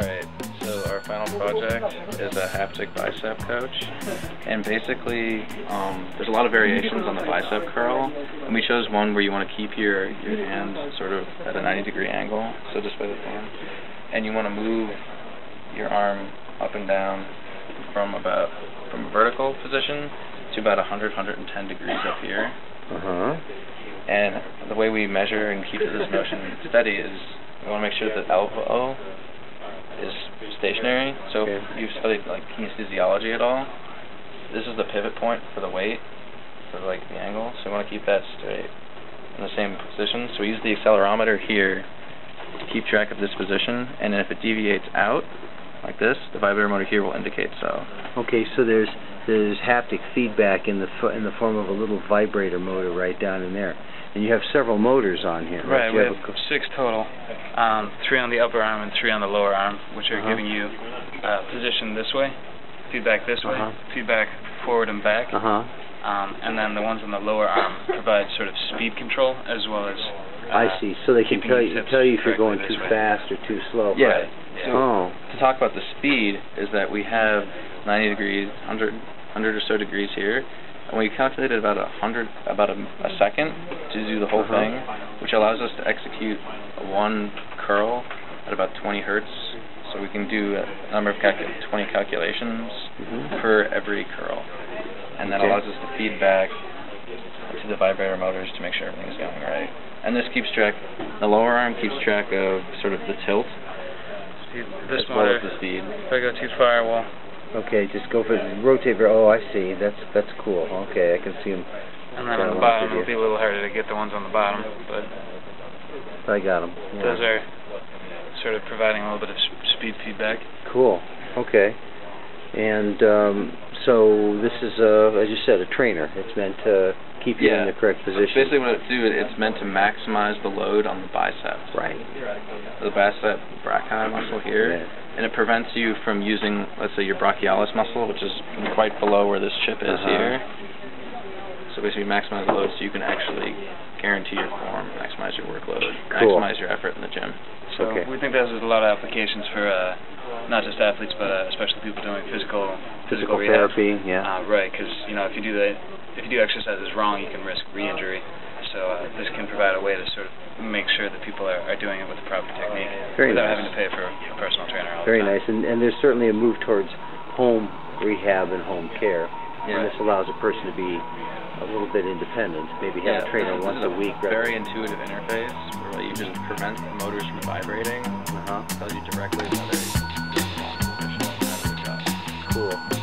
Alright, so our final project is a haptic bicep coach, and basically there's a lot of variations on the bicep curl, and we chose one where you want to keep your hand sort of at a 90-degree angle, so just by the thumb, and you want to move your arm up and down from a vertical position to about 110 degrees up here. And the way we measure and keep this motion steady is we want to make sure that elbow is stationary. So if you've studied like kinesiology at all, this is the pivot point for the weight, for like the angle. So we want to keep that straight in the same position. So we use the accelerometer here to keep track of this position, and then if it deviates out like this, the vibrator motor here will indicate so. Okay, so there's haptic feedback in the form of a little vibrator motor right down in there. And you have several motors on here. Right, we have 6 total. 3 on the upper arm and 3 on the lower arm, which are giving you position this way, feedback this way, feedback forward and back. And then the ones on the lower arm provide sort of speed control as well as I see. So they can tell you if you're going too fast or too slow. Yeah. So to talk about the speed is that we have 90 degrees, 100 or so degrees here, and we calculated about a second to do the whole thing, which allows us to execute one curl at about 20 hertz. So we can do a number of 20 calculations for every curl, and that allows us to feed back to the vibrator motors to make sure everything's going right. And this keeps track. The lower arm keeps track of sort of the tilt, this as well motor, as the speed. If I go too far, well. Okay, just go for the rotate. Oh, I see. That's cool. Okay, I can see them. And then on the bottom, it'll be a little harder to get the ones on the bottom, but I got them. Yeah. Those are sort of providing a little bit of speed feedback. Cool. Okay. And so this is, as you said, a trainer. It's meant to keep you in the correct position. Basically what it's meant to maximize the load on the biceps. Right. The bicep brachii muscle here, and it prevents you from using, let's say, your brachialis muscle, which is quite below where this chip is here. So basically maximize the load so you can actually guarantee your form, maximize your workload, maximize your effort in the gym. So we think there's a lot of applications for not just athletes, but especially people doing physical rehab. Therapy. Right, because if you do exercises wrong, you can risk re-injury. So this can provide a way to sort of make sure that people are doing it with the proper technique without having to pay for a personal trainer all the time. Very nice, and there's certainly a move towards home rehab and home care, and this allows a person to be a little bit independent, maybe have a trainer once a week. Very intuitive interface where you just prevent the motors from vibrating. Tells you directly whether you're in a position to adjust. Cool.